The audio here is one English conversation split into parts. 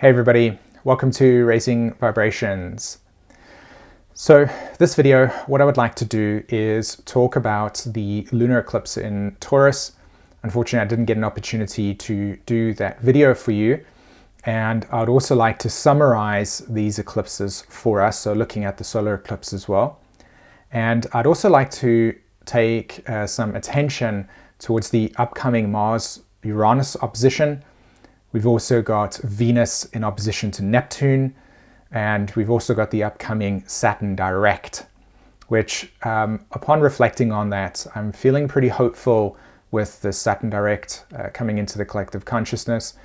Hey everybody, welcome to Raising Vibrations. So this video, what I would like to do is talk about the lunar eclipse in Taurus. Unfortunately, I didn't get an opportunity to do that video for you. And I'd also like to summarize these eclipses for us, so looking at the solar eclipse as well. And I'd also like to take some attention towards the upcoming Mars-Uranus opposition. We've also got Venus in opposition to Neptune, and we've also got the upcoming Saturn direct, which upon reflecting on that, I'm feeling pretty hopeful with the Saturn direct coming into the collective consciousness.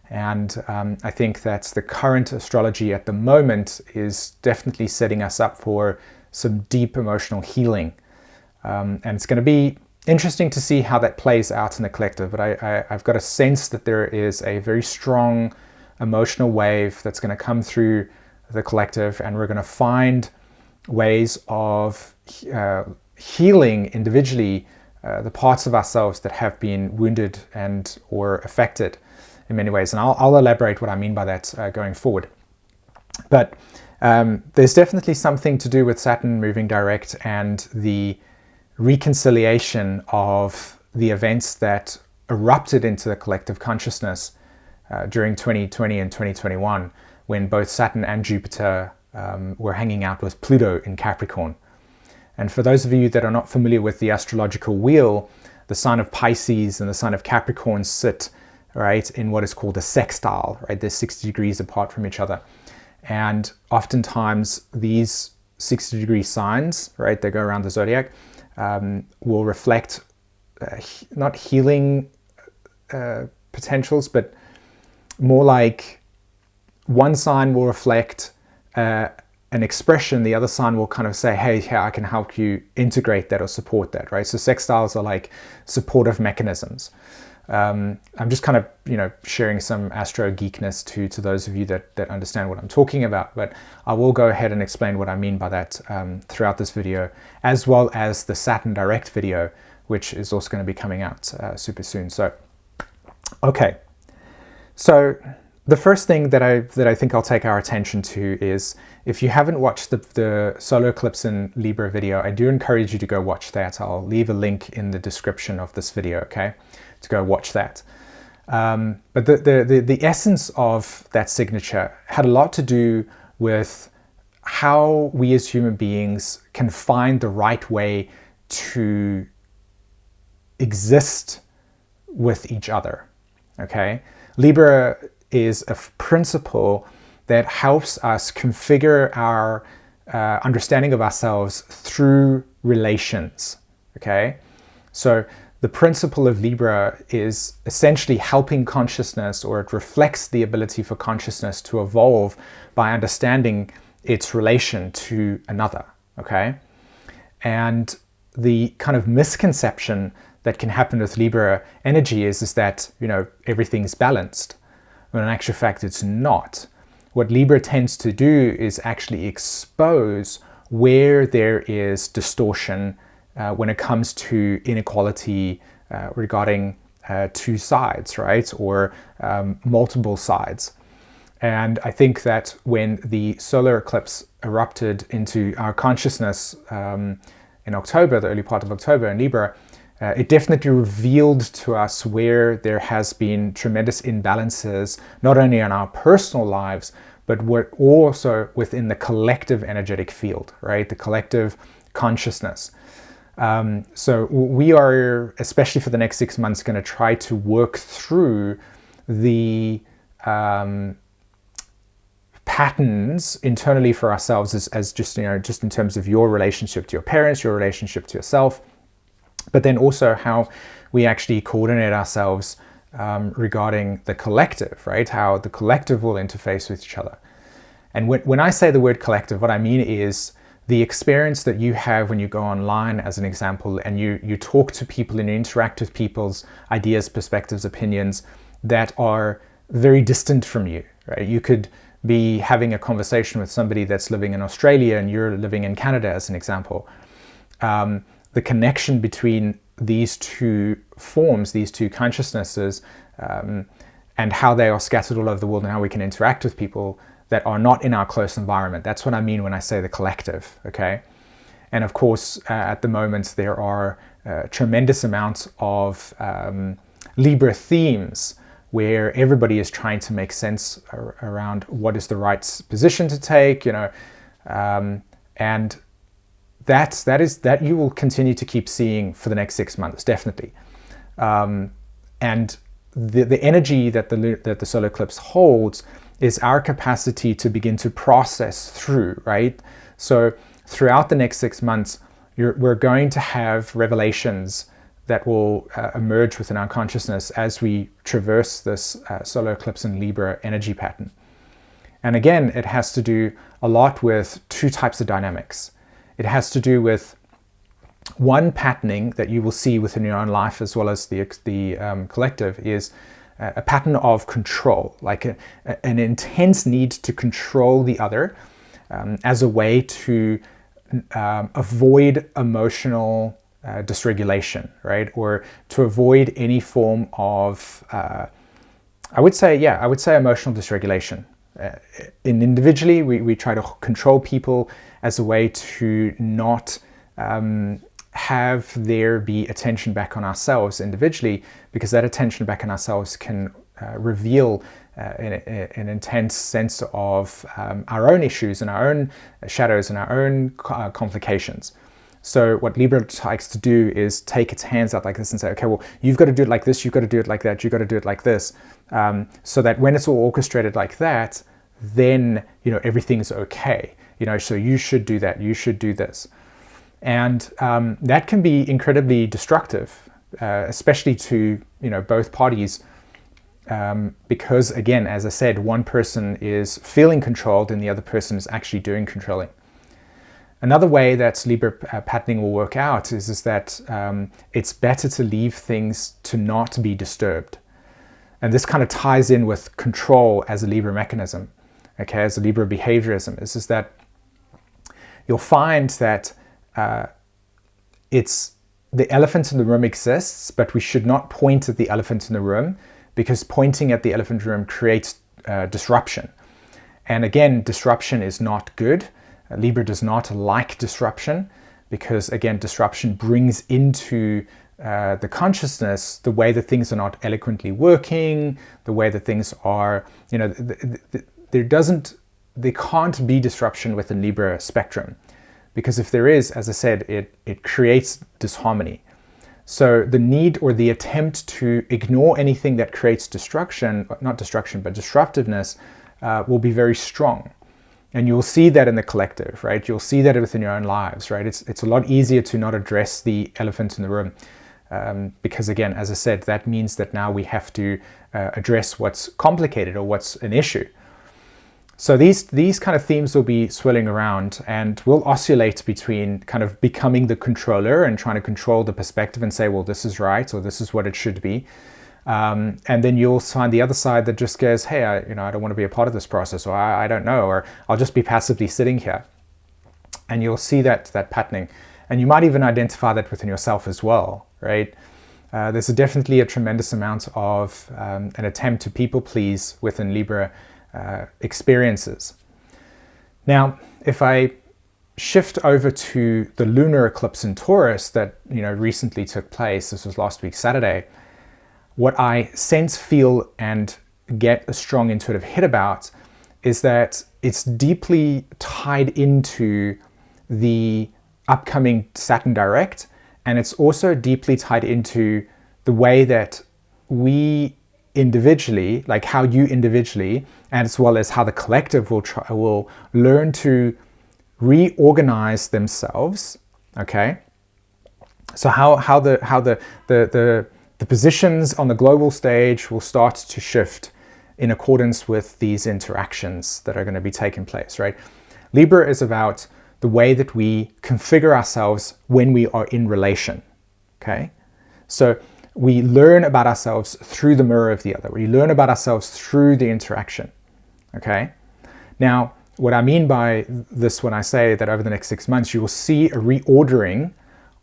And I think that the current astrology at the moment is definitely setting us up for some deep emotional healing. And it's going to be interesting to see how that plays out in the collective, but I've got a sense that there is a very strong emotional wave that's going to come through the collective, and we're going to find ways of healing individually the parts of ourselves that have been wounded and or affected in many ways. And I'll elaborate what I mean by that going forward. But there's definitely something to do with Saturn moving direct and the reconciliation of the events that erupted into the collective consciousness during 2020 and 2021, when both Saturn and Jupiter were hanging out with Pluto in Capricorn. And for those of you that are not familiar with the astrological wheel, the sign of Pisces and the sign of Capricorn sit right in what is called a sextile, right? They're 60 degrees apart from each other. And oftentimes these 60-degree signs, right, they go around the zodiac, will reflect not healing potentials, but more like one sign will reflect an expression, the other sign will kind of say, hey, I can help you integrate that or support that, right? So sextiles are like supportive mechanisms. I'm just kind of, sharing some astro geekness to those of you that understand what I'm talking about, but I will go ahead and explain what I mean by that throughout this video, as well as the Saturn direct video, which is also going to be coming out super soon. So, okay. So the first thing that I think I'll take our attention to is, if you haven't watched the solar eclipse in Libra video, I do encourage you to go watch that. I'll leave a link in the description of this video, okay, to go watch that. But the essence of that signature had a lot to do with how we as human beings can find the right way to exist with each other, okay? Libra is a principle that helps us configure our understanding of ourselves through relations, okay? So the principle of Libra is essentially helping consciousness, or it reflects the ability for consciousness to evolve by understanding its relation to another, okay? And the kind of misconception that can happen with Libra energy is that, everything's balanced, when in actual fact it's not. What Libra tends to do is actually expose where there is distortion when it comes to inequality regarding two sides, right? Or multiple sides. And I think that when the solar eclipse erupted into our consciousness in October, the early part of October in Libra, it definitely revealed to us where there has been tremendous imbalances, not only in our personal lives, but also within the collective energetic field, right? The collective consciousness. So we are, especially for the next 6 months, going to try to work through the patterns internally for ourselves as just in terms of your relationship to your parents, your relationship to yourself, but then also how we actually coordinate ourselves regarding the collective, right? How the collective will interface with each other. And when I say the word collective, what I mean is the experience that you have when you go online, as an example, and you talk to people and you interact with people's ideas, perspectives, opinions that are very distant from you, right? You could be having a conversation with somebody that's living in Australia and you're living in Canada, as an example. The connection between these two forms, these two consciousnesses, and how they are scattered all over the world and how we can interact with people that are not in our close environment. That's what I mean when I say the collective, okay? And of course, at the moment, there are tremendous amounts of Libra themes where everybody is trying to make sense around what is the right position to take, you know, and that you will continue to keep seeing for the next 6 months, definitely. And the energy that the solar eclipse holds is our capacity to begin to process through, right? So throughout the next 6 months, we're going to have revelations that will emerge within our consciousness as we traverse this solar eclipse in Libra energy pattern. And again, it has to do a lot with two types of dynamics. It has to do with one patterning that you will see within your own life as well as the collective is a pattern of control, like an intense need to control the other as a way to avoid emotional dysregulation, right? Or to avoid any form of, I would say emotional dysregulation. Individually, we try to control people as a way to not have there be attention back on ourselves individually, because that attention back on ourselves can reveal an intense sense of our own issues and our own shadows and our own complications. So what Libra likes to do is take its hands out like this and say, okay, well, you've got to do it like this, you've got to do it like that, you've got to do it like this, so that when it's all orchestrated like that, then, you know, everything's okay. You know, so you should do that, you should do this. And that can be incredibly destructive, especially to, you know, both parties, because again, as I said, one person is feeling controlled and the other person is actually doing controlling. Another way that Libra patterning will work out is that it's better to leave things to not be disturbed. And this kind of ties in with control as a Libra mechanism, okay, as a Libra behaviorism, is that you'll find that it's the elephant in the room exists, but we should not point at the elephant in the room, because pointing at the elephant in the room creates disruption. And again, disruption is not good. Libra does not like disruption, because again, disruption brings into the consciousness the way that things are not eloquently working, the way that things are, you know, there can't be disruption with the Libra spectrum. Because if there is, as I said, it creates disharmony. So the need or the attempt to ignore anything that creates destruction, not destruction, but disruptiveness, will be very strong. And you'll see that in the collective, right? You'll see that within your own lives, right? It's a lot easier to not address the elephant in the room. Because again, as I said, that means that now we have to address what's complicated or what's an issue. So these kind of themes will be swirling around, and will oscillate between kind of becoming the controller and trying to control the perspective and say, well, this is right, or this is what it should be. And then you'll find the other side that just goes, hey, I don't want to be a part of this process, or I don't know, or I'll just be passively sitting here. And you'll see that patterning. And you might even identify that within yourself as well, right? There's definitely a tremendous amount of an attempt to people please within Libra experiences. Now, if I shift over to the lunar eclipse in Taurus that, you know, recently took place, this was last week Saturday, what I sense, feel, and get a strong intuitive hit about is that it's deeply tied into the upcoming Saturn direct, and it's also deeply tied into the way that we individually, like how you individually, and as well as how the collective will learn to reorganize themselves. Okay, so how the positions on the global stage will start to shift in accordance with these interactions that are going to be taking place, right? Libra is about the way that we configure ourselves when we are in relation. Okay, so we learn about ourselves through the mirror of the other. We learn about ourselves through the interaction. Okay, now what I mean by this when I say that over the next 6 months you will see a reordering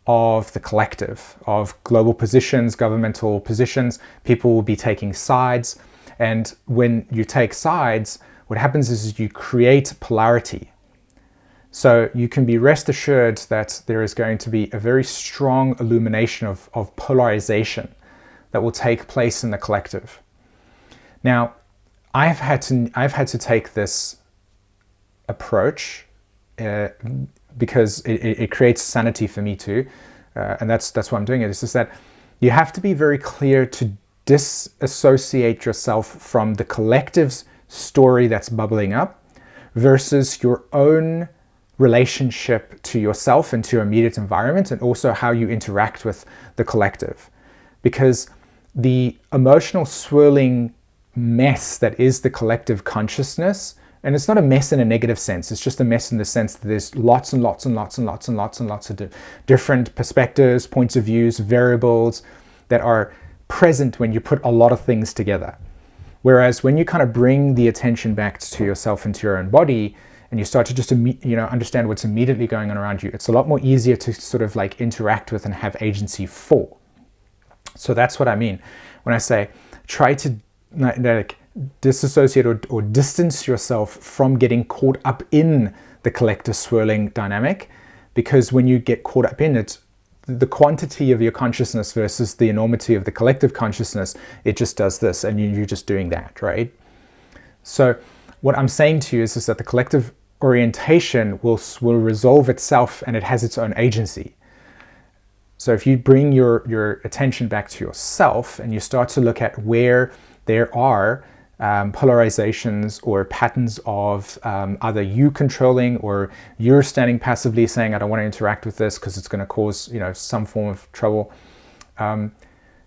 of the collective, of global positions, governmental positions. People will be taking sides, And when you take sides, what happens is you create polarity. So you can be rest assured that there is going to be a very strong illumination of polarization that will take place in the collective. Now, I've had to take this approach because it creates sanity for me too, and that's why I'm doing it. It's just that you have to be very clear to disassociate yourself from the collective's story that's bubbling up versus your own relationship to yourself and to your immediate environment, and also how you interact with the collective. Because the emotional swirling mess that is the collective consciousness, and it's not a mess in a negative sense, it's just a mess in the sense that there's lots and lots and lots and lots and lots and lots of different perspectives, points of views, variables that are present when you put a lot of things together. Whereas when you kind of bring the attention back to yourself and to your own body, and you start to just understand what's immediately going on around you, it's a lot more easier to sort of like interact with and have agency for. So that's what I mean when I say try to like disassociate or distance yourself from getting caught up in the collective swirling dynamic, because when you get caught up in it, the quantity of your consciousness versus the enormity of the collective consciousness, it just does this and you're just doing that, right? So what I'm saying to you is that the collective orientation will resolve itself and it has its own agency. So if you bring your attention back to yourself and you start to look at where there are polarizations or patterns of either you controlling or you're standing passively saying, I don't want to interact with this because it's going to cause some form of trouble,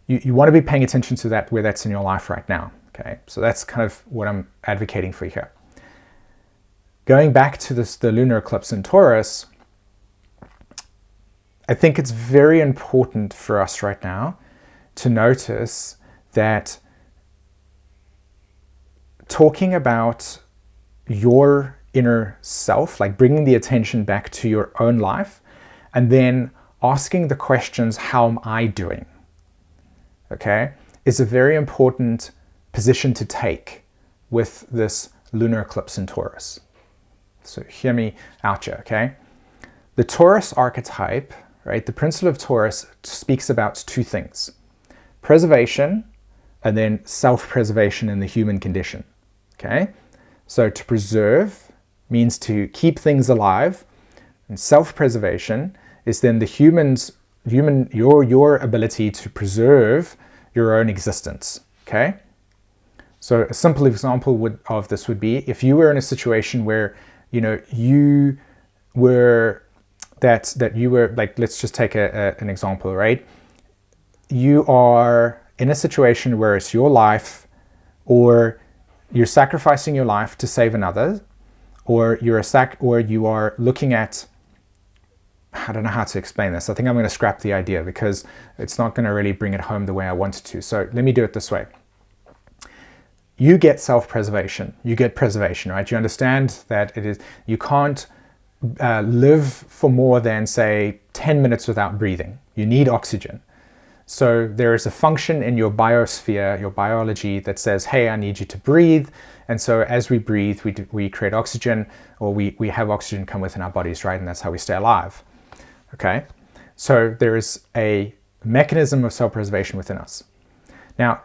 you want to be paying attention to that where that's in your life right now. Okay, so that's kind of what I'm advocating for here. Going back to the lunar eclipse in Taurus, I think it's very important for us right now to notice that talking about your inner self, like bringing the attention back to your own life, and then asking the questions, how am I doing? Okay, is a very important position to take with this lunar eclipse in Taurus. So hear me out here, okay? The Taurus archetype, right, the principle of Taurus speaks about two things: preservation and then self-preservation in the human condition, okay? So to preserve means to keep things alive, and self-preservation is then your ability to preserve your own existence, okay? So a simple example of this would be if you were in a situation where you were like, let's just take an example, right? You are in a situation where it's your life, or you're sacrificing your life to save another, or you are looking at, I don't know how to explain this. I think I'm going to scrap the idea because it's not going to really bring it home the way I wanted to. So let me do it this way. You get self-preservation, you get preservation, right? You understand that you can't live for more than, say, 10 minutes without breathing. You need oxygen. So there is a function in your biosphere, your biology, that says, hey, I need you to breathe. And so as we breathe, we create oxygen, or we have oxygen come within our bodies, right? And that's how we stay alive. Okay? So there is a mechanism of self-preservation within us. Now,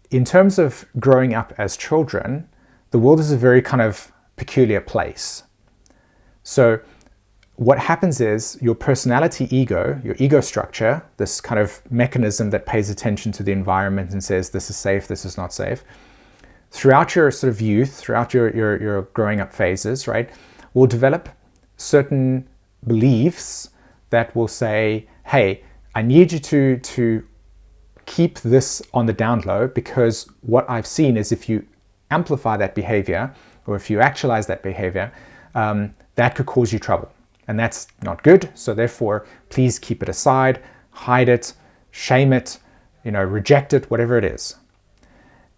in terms of growing up as children, the world is a very kind of peculiar place. So what happens is your personality ego, your ego structure, this kind of mechanism that pays attention to the environment and says this is safe, this is not safe, throughout your sort of youth, throughout your growing up phases, right, will develop certain beliefs that will say, hey, I need you to keep this on the down low, because what I've seen is if you amplify that behavior, or if you actualize that behavior, that could cause you trouble. And that's not good. So therefore, please keep it aside, hide it, shame it, reject it, whatever it is.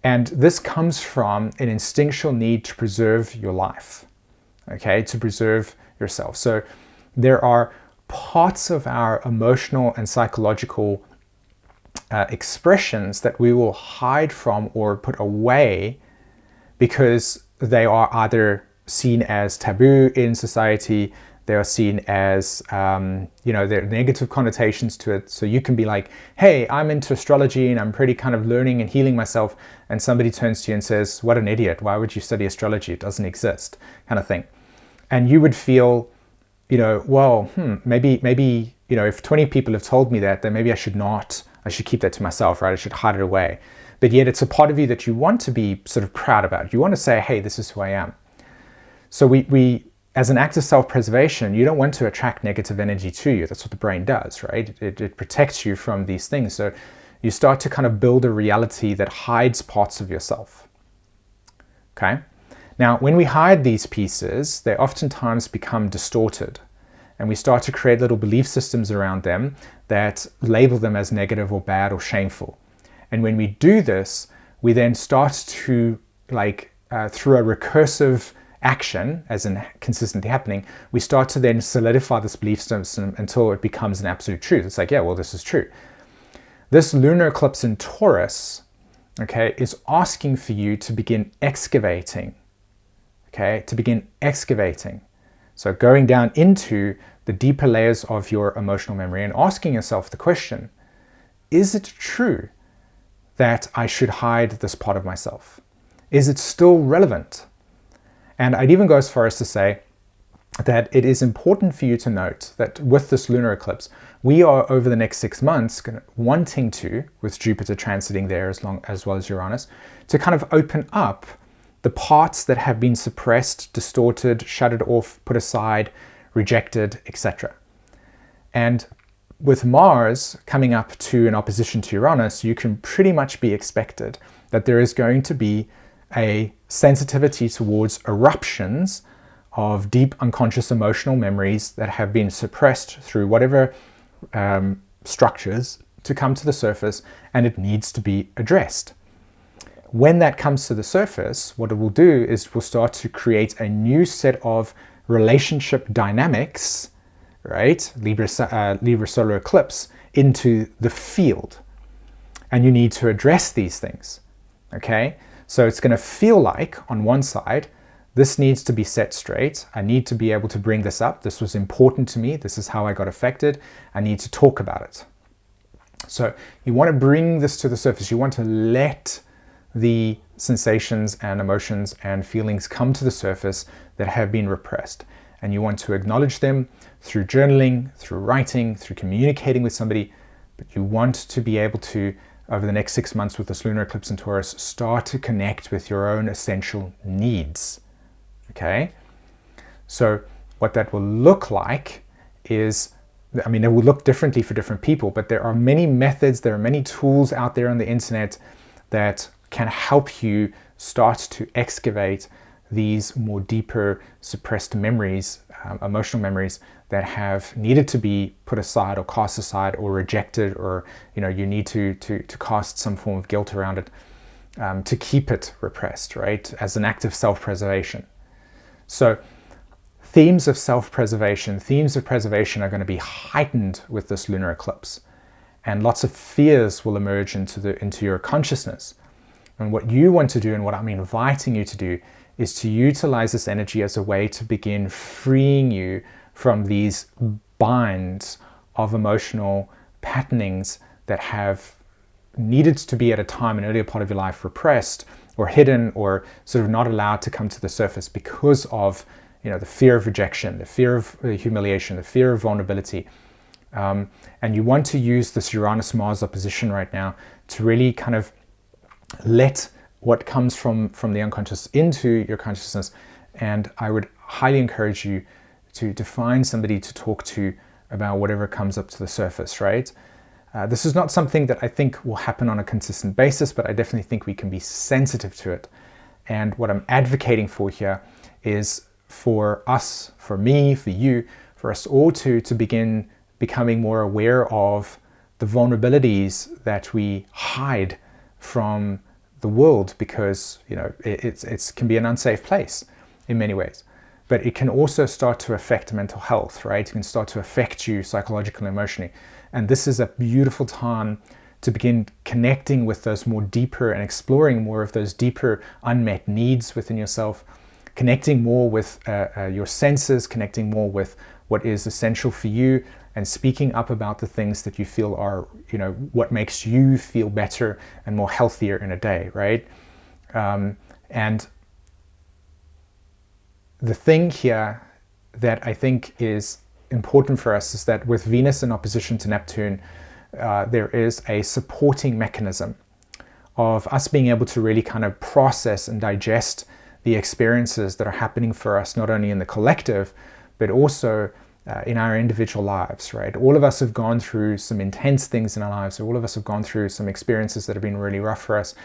And this comes from an instinctual need to preserve your life, okay, to preserve yourself. So there are parts of our emotional and psychological expressions that we will hide from or put away because they are either seen as taboo in society, they are seen as, there are negative connotations to it. So you can be like, hey, I'm into astrology and I'm pretty kind of learning and healing myself. And somebody turns to you and says, what an idiot. Why would you study astrology? It doesn't exist, kind of thing. And you would feel, well, maybe, if 20 people have told me that, then maybe I should keep that to myself, right? I should hide it away. But yet it's a part of you that you want to be sort of proud about. You want to say, hey, this is who I am. So we as an act of self-preservation, you don't want to attract negative energy to you. That's what the brain does, right? It protects you from these things. So you start to kind of build a reality that hides parts of yourself. Okay? Now, when we hide these pieces, they oftentimes become distorted. And we start to create little belief systems around them that label them as negative or bad or shameful. And when we do this, we then start to, through a recursive action, as in consistently happening, we start to then solidify this belief system until it becomes an absolute truth. It's like, yeah, well, this is true. This lunar eclipse in Taurus, okay, is asking for you to begin excavating, okay, to begin excavating. So going down into the deeper layers of your emotional memory and asking yourself the question, is it true that I should hide this part of myself? Is it still relevant? And I'd even go as far as to say that it is important for you to note that with this lunar eclipse, we are over the next 6 months wanting to, with Jupiter transiting there as well as Uranus, to kind of open up the parts that have been suppressed, distorted, shuttered off, put aside, rejected, etc. And with Mars coming up to an opposition to Uranus, you can pretty much be expected that there is going to be a sensitivity towards eruptions of deep unconscious emotional memories that have been suppressed through whatever structures to come to the surface, and it needs to be addressed. When that comes to the surface, what it will do is it will start to create a new set of relationship dynamics, right? Libra solar eclipse into the field. And you need to address these things, okay? So it's going to feel like, on one side, this needs to be set straight. I need to be able to bring this up. This was important to me. This is how I got affected. I need to talk about it. So you want to bring this to the surface. You want to let the sensations and emotions and feelings come to the surface that have been repressed. And you want to acknowledge them through journaling, through writing, through communicating with somebody. But you want to be able to, over the next 6 months with this lunar eclipse in Taurus, start to connect with your own essential needs. Okay? So what that will look like is, it will look differently for different people, but there are many methods, there are many tools out there on the internet that can help you start to excavate these more deeper suppressed memories, emotional memories that have needed to be put aside or cast aside or rejected, or you need to cast some form of guilt around it to keep it repressed, right? As an act of self-preservation. So themes of self-preservation, themes of preservation are going to be heightened with this lunar eclipse, and lots of fears will emerge into your consciousness. And what you want to do, and what I'm inviting you to do, is to utilize this energy as a way to begin freeing you from these binds of emotional patternings that have needed to be at a time, an earlier part of your life, repressed or hidden or sort of not allowed to come to the surface because of the fear of rejection, the fear of humiliation, the fear of vulnerability. And you want to use this Uranus-Mars opposition right now to really kind of let what comes from the unconscious into your consciousness. And I would highly encourage you to find somebody to talk to about whatever comes up to the surface, right? This is not something that I think will happen on a consistent basis, but I definitely think we can be sensitive to it. And what I'm advocating for here is for us, for me, for you, for us all to begin becoming more aware of the vulnerabilities that we hide from the world, because it can be an unsafe place in many ways, but it can also start to affect mental health, right? It can start to affect you psychologically and emotionally, and this is a beautiful time to begin connecting with those more deeper and exploring more of those deeper unmet needs within yourself, connecting more with your senses, connecting more with what is essential for you, and speaking up about the things that you feel are, what makes you feel better and more healthier in a day, right? And the thing here that I think is important for us is that with Venus in opposition to Neptune, there is a supporting mechanism of us being able to really kind of process and digest the experiences that are happening for us, not only in the collective, but also in our individual lives, right? All of us have gone through some intense things in our lives. All of us have gone through some experiences that have been really rough for us.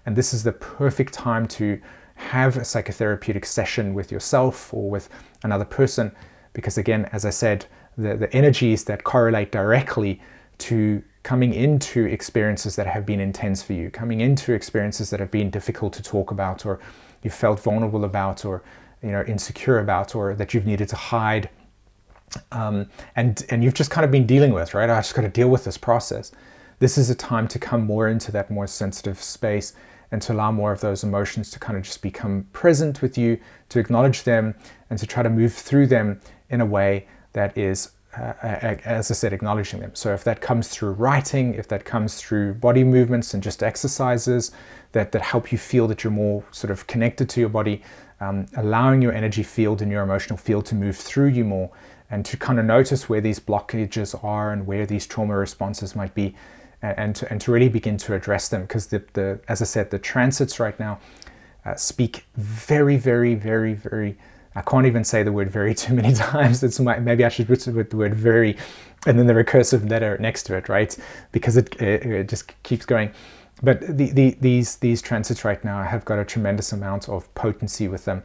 And this is the perfect time to have a psychotherapeutic session with yourself or with another person. Because again, as I said, the energies that correlate directly to coming into experiences that have been intense for you, coming into experiences that have been difficult to talk about, or you felt vulnerable about, or insecure about, or that you've needed to hide, and you've just kind of been dealing with, right? I just got to deal with this process. This is a time to come more into that more sensitive space and to allow more of those emotions to kind of just become present with you, to acknowledge them, and to try to move through them in a way that is, as I said, acknowledging them. So if that comes through writing, if that comes through body movements and just exercises that help you feel that you're more sort of connected to your body, allowing your energy field and your emotional field to move through you more, and to kind of notice where these blockages are and where these trauma responses might be, and to really begin to address them. Because as I said, the transits right now speak very, very, very, very, I can't even say the word very too many times. Maybe I should put the word very and then the recursive letter next to it, right? Because it just keeps going. But these transits right now have got a tremendous amount of potency with them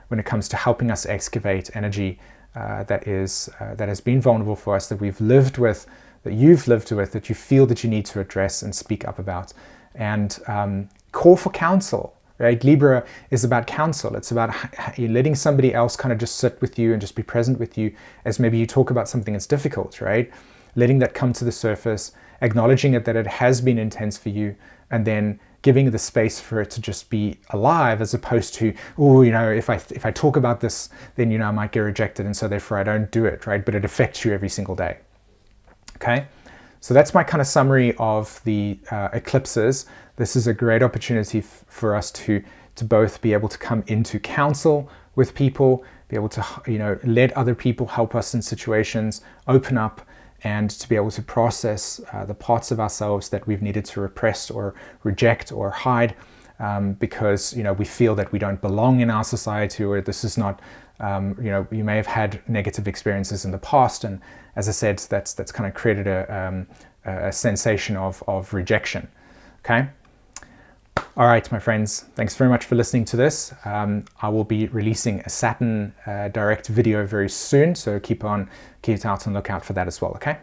when it comes to helping us excavate energy that has been vulnerable for us, that we've lived with, that you've lived with, that you feel that you need to address and speak up about, and call for counsel. Right? Libra is about counsel. It's about letting somebody else kind of just sit with you and just be present with you as maybe you talk about something that's difficult, right? Letting that come to the surface, acknowledging that it has been intense for you, and then giving the space for it to just be alive, as opposed to, if I talk about this, then I might get rejected, and so therefore I don't do it, right? But it affects you every single day. Okay? So that's my kind of summary of the eclipses. This is a great opportunity for us to both be able to come into counsel with people, be able to let other people help us in situations, open up, and to be able to process the parts of ourselves that we've needed to repress or reject or hide, because we feel that we don't belong in our society, or this is not, you may have had negative experiences in the past, and as I said, that's kind of created a sensation of rejection. Okay. All right, my friends, thanks very much for listening to this. I will be releasing a Saturn direct video very soon, so keep out and look out for that as well, okay?